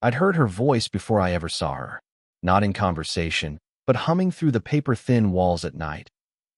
I'd heard her voice before I ever saw her. Not in conversation, but humming through the paper-thin walls at night.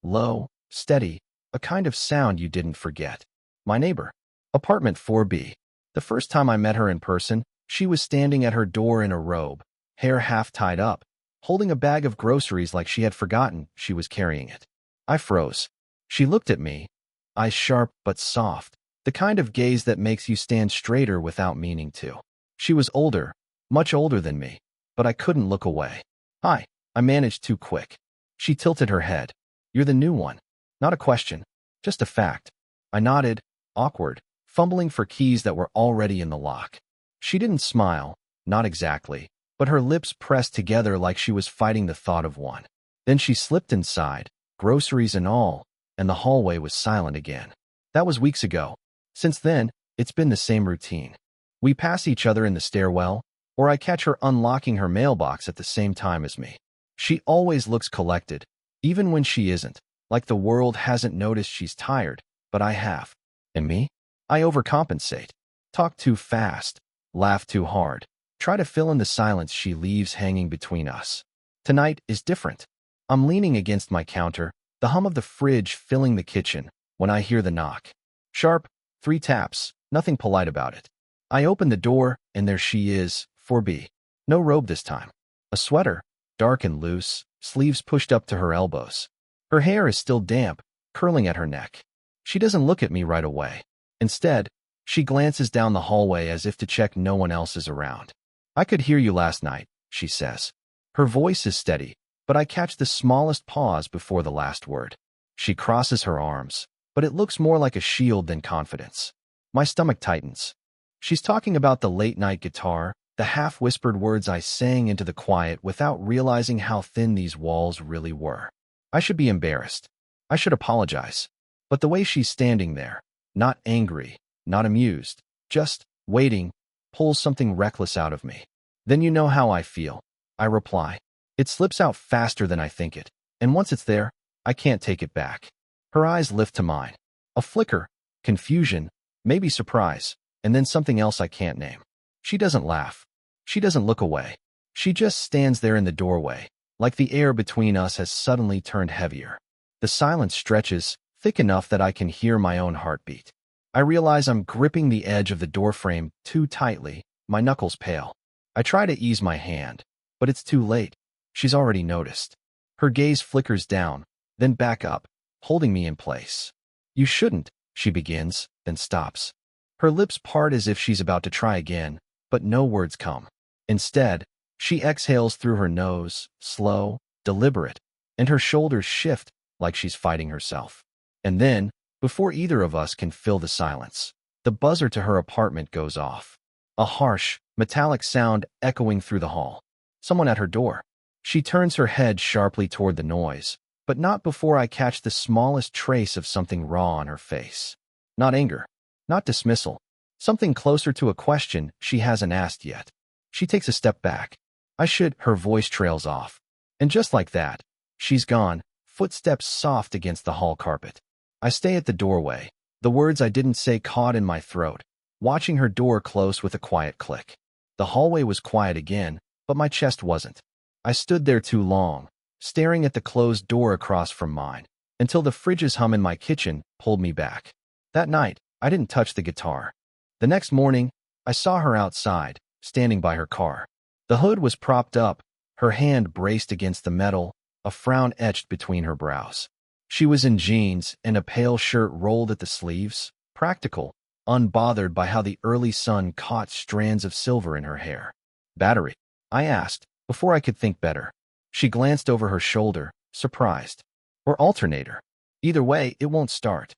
Low, steady, a kind of sound you didn't forget. My neighbor. Apartment 4B. The first time I met her in person, she was standing at her door in a robe, hair half tied up, holding a bag of groceries like she had forgotten she was carrying it. I froze. She looked at me, eyes sharp but soft, the kind of gaze that makes you stand straighter without meaning to. She was older, much older than me, but I couldn't look away. Hi, I managed too quick. She tilted her head. You're the new one. Not a question, just a fact. I nodded, awkward, fumbling for keys that were already in the lock. She didn't smile, not exactly, but her lips pressed together like she was fighting the thought of one. Then she slipped inside, groceries and all, and the hallway was silent again. That was weeks ago. Since then, it's been the same routine. We pass each other in the stairwell, or I catch her unlocking her mailbox at the same time as me. She always looks collected, even when she isn't, like the world hasn't noticed she's tired, but I have. And me? I overcompensate. Talk too fast, laugh too hard, try to fill in the silence she leaves hanging between us. Tonight is different. I'm leaning against my counter, the hum of the fridge filling the kitchen, when I hear the knock. Sharp, 3 taps, nothing polite about it. I open the door, and there she is, 4B. No robe this time. A sweater, dark and loose, sleeves pushed up to her elbows. Her hair is still damp, curling at her neck. She doesn't look at me right away. Instead, she glances down the hallway as if to check no one else is around. I could hear you last night, she says. Her voice is steady, but I catch the smallest pause before the last word. She crosses her arms, but it looks more like a shield than confidence. My stomach tightens. She's talking about the late-night guitar, the half-whispered words I sang into the quiet without realizing how thin these walls really were. I should be embarrassed. I should apologize. But the way she's standing there, not angry, not amused, just waiting, pulls something reckless out of me. Then you know how I feel, I reply. It slips out faster than I think it, and once it's there, I can't take it back. Her eyes lift to mine. A flicker, confusion, maybe surprise, and then something else I can't name. She doesn't laugh. She doesn't look away. She just stands there in the doorway, like the air between us has suddenly turned heavier. The silence stretches, thick enough that I can hear my own heartbeat. I realize I'm gripping the edge of the doorframe too tightly, my knuckles pale. I try to ease my hand, but it's too late. She's already noticed. Her gaze flickers down, then back up, holding me in place. You shouldn't, she begins, then stops. Her lips part as if she's about to try again, but no words come. Instead, she exhales through her nose, slow, deliberate, and her shoulders shift like she's fighting herself. And then, before either of us can fill the silence, the buzzer to her apartment goes off. A harsh, metallic sound echoing through the hall. Someone at her door. She turns her head sharply toward the noise, but not before I catch the smallest trace of something raw on her face. Not anger, not dismissal, something closer to a question she hasn't asked yet. She takes a step back. Her voice trails off. And just like that, she's gone, footsteps soft against the hall carpet. I stay at the doorway, the words I didn't say caught in my throat, watching her door close with a quiet click. The hallway was quiet again, but my chest wasn't. I stood there too long, staring at the closed door across from mine, until the fridge's hum in my kitchen pulled me back. That night, I didn't touch the guitar. The next morning, I saw her outside, standing by her car. The hood was propped up, her hand braced against the metal, a frown etched between her brows. She was in jeans and a pale shirt rolled at the sleeves, practical, unbothered by how the early sun caught strands of silver in her hair. Battery? I asked, before I could think better. She glanced over her shoulder, surprised. Or alternator. Either way, it won't start.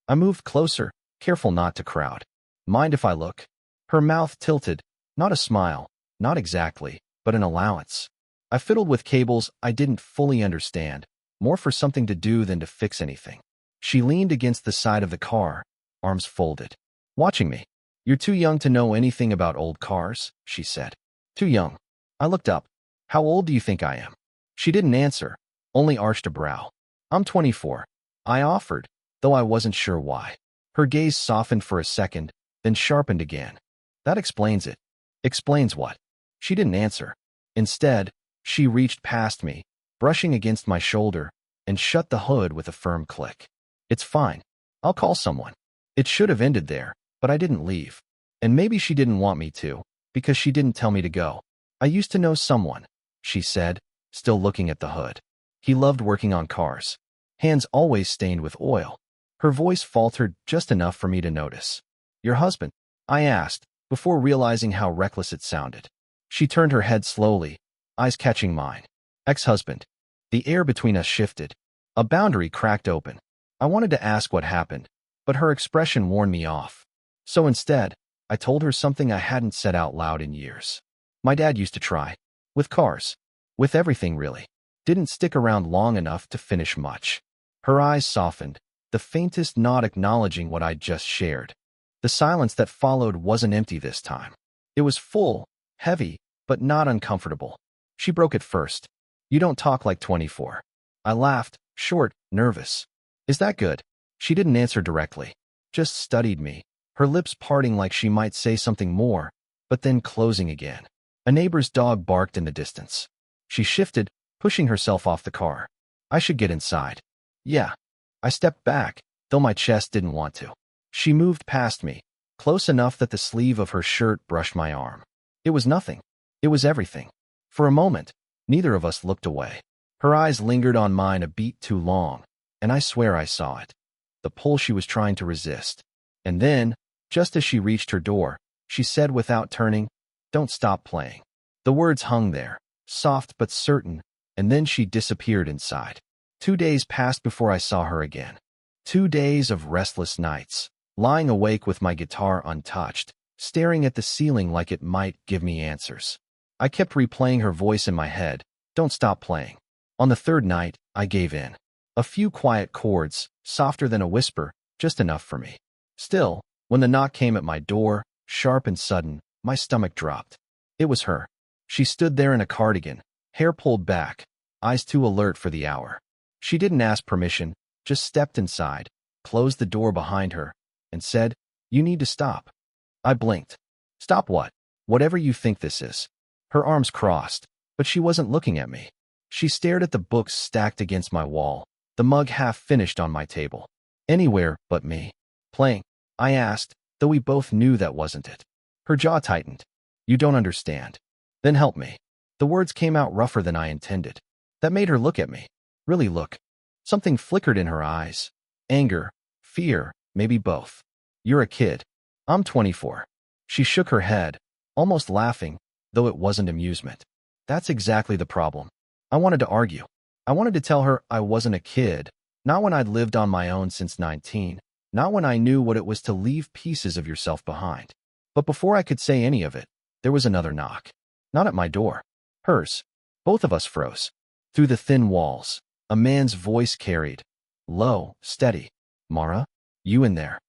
I moved closer, careful not to crowd. Mind if I look? Her mouth tilted, not a smile, not exactly, but an allowance. I fiddled with cables I didn't fully understand, more for something to do than to fix anything. She leaned against the side of the car, arms folded. Watching me. You're too young to know anything about old cars, she said. Too young. I looked up. How old do you think I am? She didn't answer, only arched a brow. I'm 24. I offered, though I wasn't sure why. Her gaze softened for a second, then sharpened again. That explains it. Explains what? She didn't answer. Instead, she reached past me, brushing against my shoulder, and shut the hood with a firm click. It's fine. I'll call someone. It should have ended there, but I didn't leave. And maybe she didn't want me to, because she didn't tell me to go. I used to know someone, she said, still looking at the hood. He loved working on cars. Hands always stained with oil. Her voice faltered just enough for me to notice. Your husband? I asked, before realizing how reckless it sounded. She turned her head slowly, eyes catching mine. Ex-husband. The air between us shifted. A boundary cracked open. I wanted to ask what happened, but her expression warned me off. So instead, I told her something I hadn't said out loud in years. My dad used to try. With cars. With everything, really. Didn't stick around long enough to finish much. Her eyes softened, the faintest nod acknowledging what I'd just shared. The silence that followed wasn't empty this time. It was full, heavy, but not uncomfortable. She broke it first. You don't talk like 24. I laughed, short, nervous. Is that good? She didn't answer directly. Just studied me, her lips parting like she might say something more, but then closing again. A neighbor's dog barked in the distance. She shifted, pushing herself off the car. I should get inside. Yeah. I stepped back, though my chest didn't want to. She moved past me, close enough that the sleeve of her shirt brushed my arm. It was nothing. It was everything. For a moment, neither of us looked away. Her eyes lingered on mine a beat too long, and I swear I saw it. The pull she was trying to resist. And then, just as she reached her door, she said without turning, "Don't stop playing." The words hung there, soft but certain, and then she disappeared inside. 2 days passed before I saw her again. 2 days of restless nights, lying awake with my guitar untouched, staring at the ceiling like it might give me answers. I kept replaying her voice in my head, "Don't stop playing." On the third night, I gave in. A few quiet chords, softer than a whisper, just enough for me. Still, when the knock came at my door, sharp and sudden, my stomach dropped. It was her. She stood there in a cardigan, hair pulled back, eyes too alert for the hour. She didn't ask permission, just stepped inside, closed the door behind her, and said, "You need to stop." I blinked. Stop what? Whatever you think this is. Her arms crossed, but she wasn't looking at me. She stared at the books stacked against my wall, the mug half finished on my table. Anywhere but me. Playing? I asked, though we both knew that wasn't it. Her jaw tightened. You don't understand. Then help me. The words came out rougher than I intended. That made her look at me. Really look. Something flickered in her eyes. Anger, fear, maybe both. You're a kid. I'm 24. She shook her head, almost laughing, though it wasn't amusement. That's exactly the problem. I wanted to argue. I wanted to tell her I wasn't a kid, not when I'd lived on my own since 19, not when I knew what it was to leave pieces of yourself behind. But before I could say any of it, there was another knock. Not at my door. Hers. Both of us froze. Through the thin walls, a man's voice carried. Low, steady. "Mara? You in there?"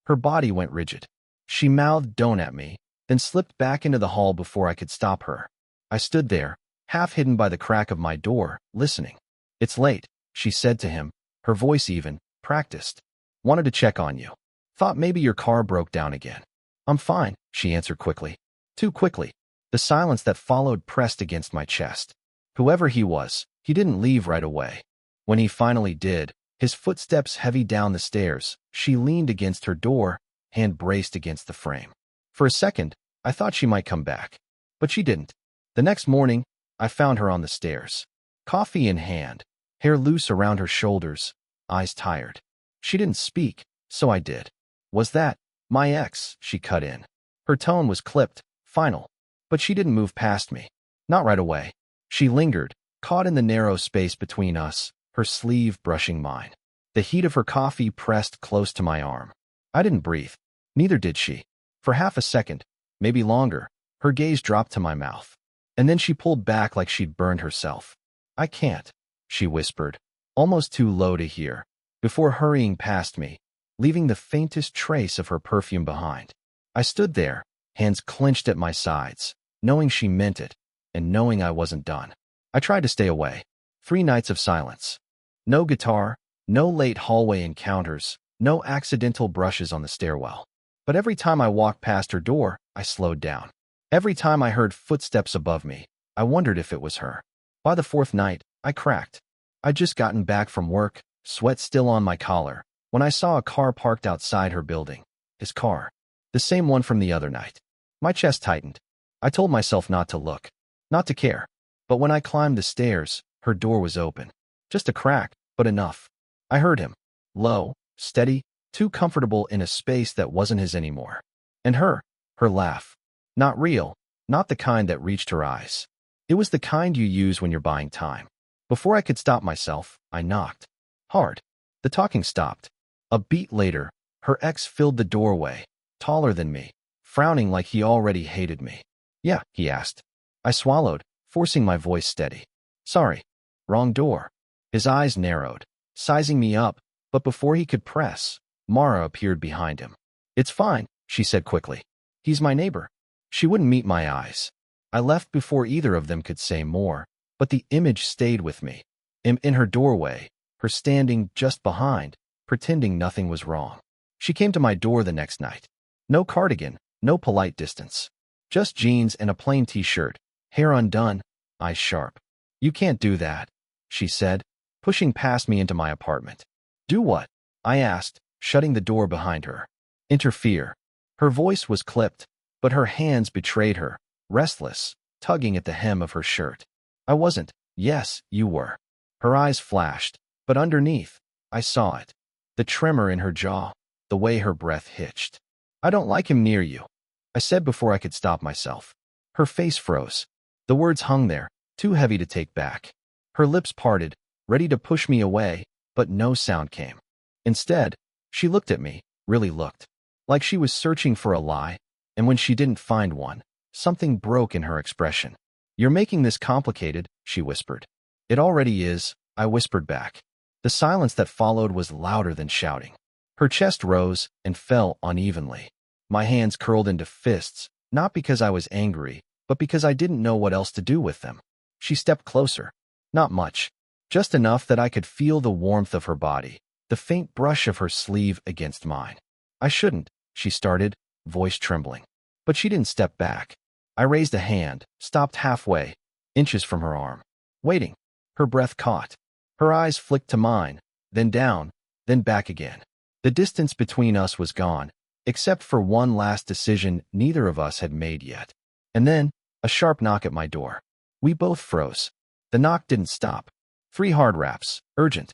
Her body went rigid. She mouthed "Don't" at me, then slipped back into the hall before I could stop her. I stood there, half hidden by the crack of my door, listening. "It's late," she said to him, her voice even, practiced. "Wanted to check on you. Thought maybe your car broke down again." "I'm fine," she answered quickly. Too quickly. The silence that followed pressed against my chest. Whoever he was, he didn't leave right away. When he finally did, his footsteps heavy down the stairs, she leaned against her door, hand braced against the frame. For a second, I thought she might come back. But she didn't. The next morning, I found her on the stairs. Coffee in hand, hair loose around her shoulders, eyes tired. She didn't speak, so I did. "Was that my ex?" she cut in. Her tone was clipped, final. But she didn't move past me. Not right away. She lingered, caught in the narrow space between us, her sleeve brushing mine. The heat of her coffee pressed close to my arm. I didn't breathe. Neither did she. For half a second, maybe longer, her gaze dropped to my mouth. And then she pulled back like she'd burned herself. "I can't," she whispered, almost too low to hear, before hurrying past me, leaving the faintest trace of her perfume behind. I stood there, hands clenched at my sides, knowing she meant it, and knowing I wasn't done. I tried to stay away. 3 nights of silence. No guitar, no late hallway encounters, no accidental brushes on the stairwell. But every time I walked past her door, I slowed down. Every time I heard footsteps above me, I wondered if it was her. By the fourth night, I cracked. I'd just gotten back from work, sweat still on my collar, when I saw a car parked outside her building. His car. The same one from the other night. My chest tightened. I told myself not to look, not to care. But when I climbed the stairs, her door was open. Just a crack, but enough. I heard him. Low, steady, too comfortable in a space that wasn't his anymore. And her laugh. Not real, not the kind that reached her eyes. It was the kind you use when you're buying time. Before I could stop myself, I knocked. Hard. The talking stopped. A beat later, her ex filled the doorway, taller than me, frowning like he already hated me. Yeah, he asked. I swallowed, forcing my voice steady. Sorry. Wrong door. His eyes narrowed, sizing me up, but before he could press, Mara appeared behind him. It's fine, she said quickly. He's my neighbor. She wouldn't meet my eyes. I left before either of them could say more, but the image stayed with me. In her doorway, her standing just behind, pretending nothing was wrong. She came to my door the next night. No cardigan, no polite distance. Just jeans and a plain t-shirt, hair undone, eyes sharp. You can't do that, she said, pushing past me into my apartment. Do what? I asked, shutting the door behind her. Interfere. Her voice was clipped, but her hands betrayed her, restless, tugging at the hem of her shirt. I wasn't. Yes, you were. Her eyes flashed, but underneath, I saw it. The tremor in her jaw, the way her breath hitched. I don't like him near you, I said before I could stop myself. Her face froze. The words hung there, too heavy to take back. Her lips parted, ready to push me away, but no sound came. Instead, she looked at me, really looked, like she was searching for a lie, and when she didn't find one, something broke in her expression. You're making this complicated, she whispered. It already is, I whispered back. The silence that followed was louder than shouting. Her chest rose and fell unevenly. My hands curled into fists, not because I was angry, but because I didn't know what else to do with them. She stepped closer. Not much. Just enough that I could feel the warmth of her body, the faint brush of her sleeve against mine. I shouldn't, she started, voice trembling. But she didn't step back. I raised a hand, stopped halfway, inches from her arm. Waiting. Her breath caught. Her eyes flicked to mine, then down, then back again. The distance between us was gone, except for one last decision neither of us had made yet. And then, a sharp knock at my door. We both froze. The knock didn't stop. 3 hard raps, urgent.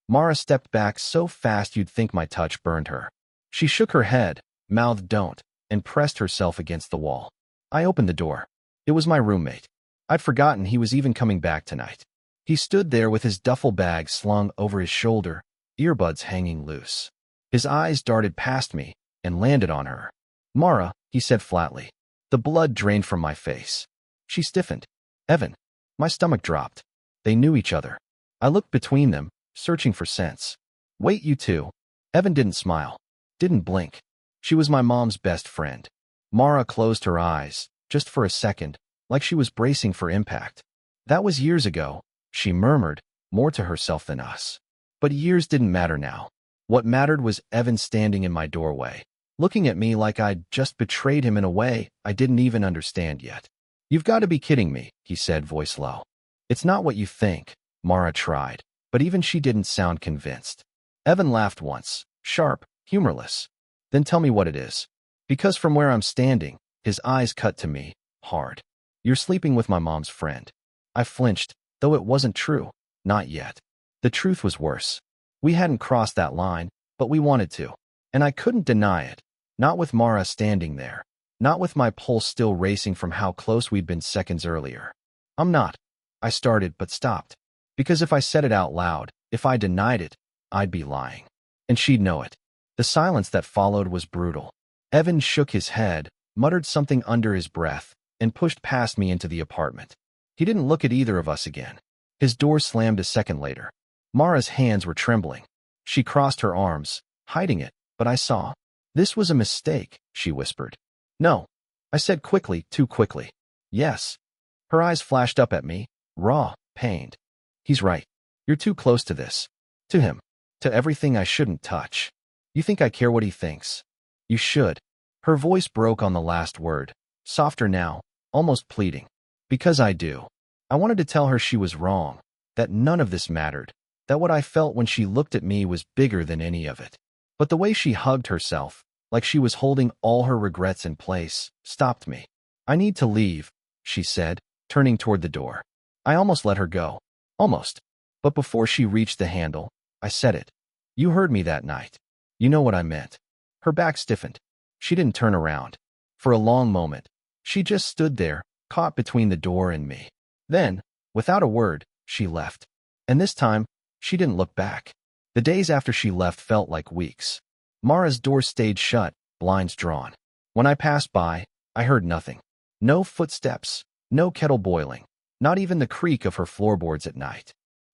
Mara stepped back so fast you'd think my touch burned her. She shook her head, mouthed don't, and pressed herself against the wall. I opened the door. It was my roommate. I'd forgotten he was even coming back tonight. He stood there with his duffel bag slung over his shoulder, earbuds hanging loose. His eyes darted past me and landed on her. Mara, he said flatly. The blood drained from my face. She stiffened. Evan. My stomach dropped. They knew each other. I looked between them, searching for sense. Wait, you two. Evan didn't smile. Didn't blink. She was my mom's best friend. Mara closed her eyes, just for a second, like she was bracing for impact. That was years ago, she murmured, more to herself than us. But years didn't matter now. What mattered was Evan standing in my doorway, looking at me like I'd just betrayed him in a way I didn't even understand yet. You've got to be kidding me, he said, voice low. It's not what you think, Mara tried, but even she didn't sound convinced. Evan laughed once, sharp, humorless. Then tell me what it is. Because from where I'm standing, his eyes cut to me, hard. You're sleeping with my mom's friend. I flinched, though it wasn't true. Not yet. The truth was worse. We hadn't crossed that line, but we wanted to. And I couldn't deny it. Not with Mara standing there. Not with my pulse still racing from how close we'd been seconds earlier. I'm not. I started but stopped. Because if I said it out loud, if I denied it, I'd be lying. And she'd know it. The silence that followed was brutal. Evan shook his head, muttered something under his breath, and pushed past me into the apartment. He didn't look at either of us again. His door slammed a second later. Mara's hands were trembling. She crossed her arms, hiding it, but I saw. This was a mistake, she whispered. No, I said quickly, too quickly. Yes. Her eyes flashed up at me, raw, pained. He's right. You're too close to this. To him. To everything I shouldn't touch. You think I care what he thinks? You should. Her voice broke on the last word, softer now, almost pleading. Because I do. I wanted to tell her she was wrong, that none of this mattered, that what I felt when she looked at me was bigger than any of it. But the way she hugged herself, like she was holding all her regrets in place, stopped me. I need to leave, she said, turning toward the door. I almost let her go. Almost. But before she reached the handle, I said it. You heard me that night. You know what I meant. Her back stiffened. She didn't turn around. For a long moment, she just stood there, caught between the door and me. Then, without a word, she left. And this time, she didn't look back. The days after she left felt like weeks. Mara's door stayed shut, blinds drawn. When I passed by, I heard nothing. No footsteps, no kettle boiling, not even the creak of her floorboards at night.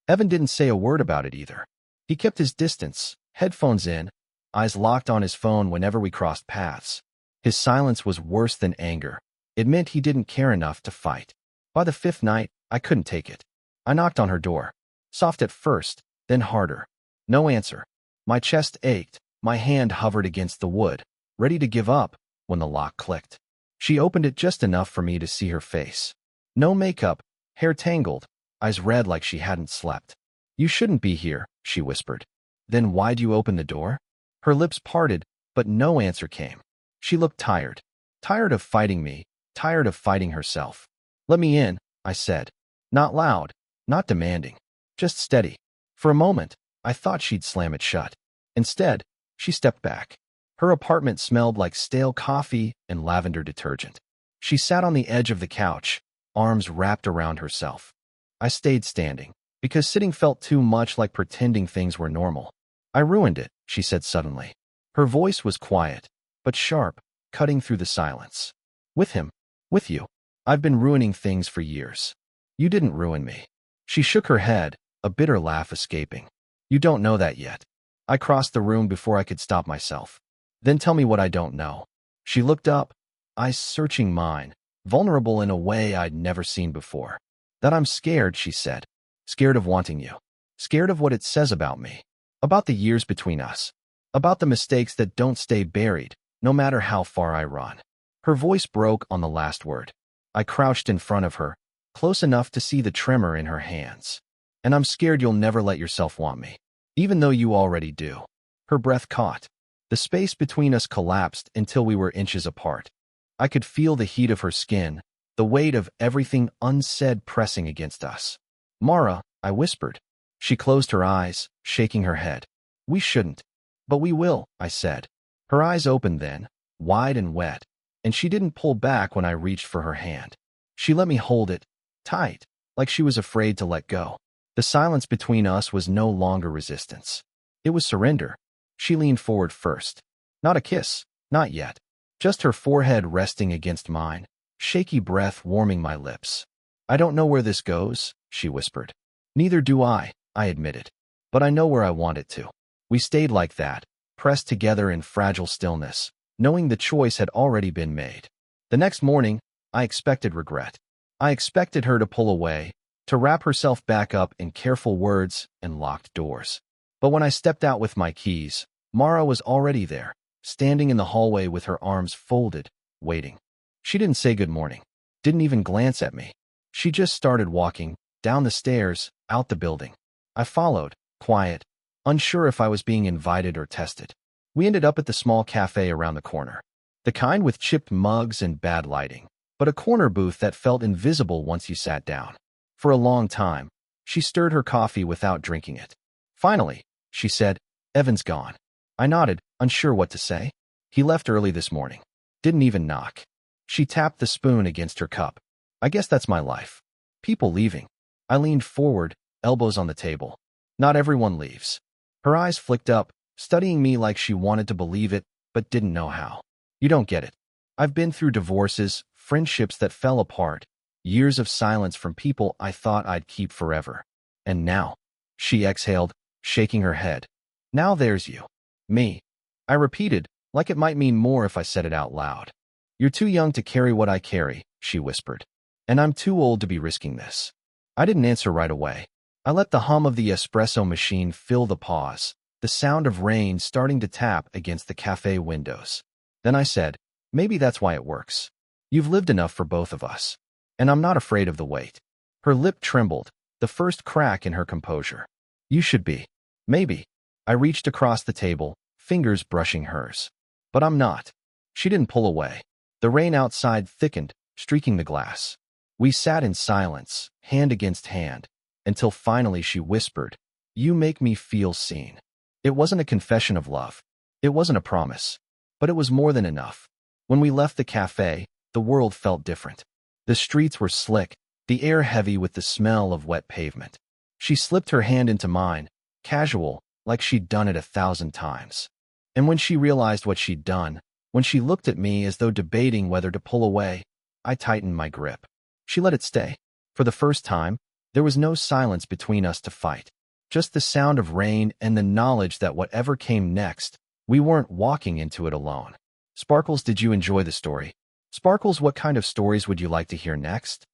Evan didn't say a word about it either. He kept his distance, headphones in, eyes locked on his phone whenever we crossed paths. His silence was worse than anger. It meant he didn't care enough to fight. By the fifth night, I couldn't take it. I knocked on her door. Soft at first, then harder. No answer. My chest ached, my hand hovered against the wood, ready to give up, when the lock clicked. She opened it just enough for me to see her face. No makeup, hair tangled, eyes red like she hadn't slept. You shouldn't be here, she whispered. Then why'd you open the door? Her lips parted, but no answer came. She looked tired. Tired of fighting me, tired of fighting herself. Let me in, I said. Not loud, not demanding, just steady. For a moment, I thought she'd slam it shut. Instead, she stepped back. Her apartment smelled like stale coffee and lavender detergent. She sat on the edge of the couch, arms wrapped around herself. I stayed standing, because sitting felt too much like pretending things were normal. I ruined it, she said suddenly. Her voice was quiet, but sharp, cutting through the silence. With him. With you. I've been ruining things for years. You didn't ruin me. She shook her head, a bitter laugh escaping. You don't know that yet. I crossed the room before I could stop myself. Then tell me what I don't know. She looked up, eyes searching mine, vulnerable in a way I'd never seen before. That I'm scared, she said. Scared of wanting you. Scared of what it says about me. About the years between us. About the mistakes that don't stay buried, no matter how far I run. Her voice broke on the last word. I crouched in front of her, close enough to see the tremor in her hands. And I'm scared you'll never let yourself want me. Even though you already do. Her breath caught. The space between us collapsed until we were inches apart. I could feel the heat of her skin, the weight of everything unsaid pressing against us. Mara, I whispered. She closed her eyes, shaking her head. We shouldn't. But we will, I said. Her eyes opened then, wide and wet, and she didn't pull back when I reached for her hand. She let me hold it, tight, like she was afraid to let go. The silence between us was no longer resistance. It was surrender. She leaned forward first. Not a kiss, not yet. Just her forehead resting against mine, shaky breath warming my lips. I don't know where this goes, she whispered. Neither do I admitted. But I know where I want it to. We stayed like that, pressed together in fragile stillness, knowing the choice had already been made. The next morning, I expected regret. I expected her to pull away, to wrap herself back up in careful words and locked doors. But when I stepped out with my keys, Mara was already there, standing in the hallway with her arms folded, waiting. She didn't say good morning, didn't even glance at me. She just started walking, down the stairs, out the building. I followed, quiet, unsure if I was being invited or tested. We ended up at the small cafe around the corner. The kind with chipped mugs and bad lighting, but a corner booth that felt invisible once you sat down. For a long time, she stirred her coffee without drinking it. Finally, she said, Evan's gone. I nodded, unsure what to say. He left early this morning. Didn't even knock. She tapped the spoon against her cup. I guess that's my life. People leaving. I leaned forward, elbows on the table. Not everyone leaves. Her eyes flicked up, studying me like she wanted to believe it, but didn't know how. You don't get it. I've been through divorces, friendships that fell apart, years of silence from people I thought I'd keep forever. And now, she exhaled, shaking her head. Now there's you. Me. I repeated, like it might mean more if I said it out loud. You're too young to carry what I carry, she whispered. And I'm too old to be risking this. I didn't answer right away. I let the hum of the espresso machine fill the pause, the sound of rain starting to tap against the cafe windows. Then I said, maybe that's why it works. You've lived enough for both of us. And I'm not afraid of the weight. Her lip trembled, the first crack in her composure. You should be. Maybe. I reached across the table, fingers brushing hers. But I'm not. She didn't pull away. The rain outside thickened, streaking the glass. We sat in silence, hand against hand, until finally she whispered, "You make me feel seen." It wasn't a confession of love. It wasn't a promise. But it was more than enough. When we left the cafe, the world felt different. The streets were slick, the air heavy with the smell of wet pavement. She slipped her hand into mine, casual, like she'd done it 1,000 times. And when she realized what she'd done, when she looked at me as though debating whether to pull away, I tightened my grip. She let it stay. For the first time, there was no silence between us to fight. Just the sound of rain and the knowledge that whatever came next, we weren't walking into it alone. Sparkles, did you enjoy the story? Sparkles, what kind of stories would you like to hear next?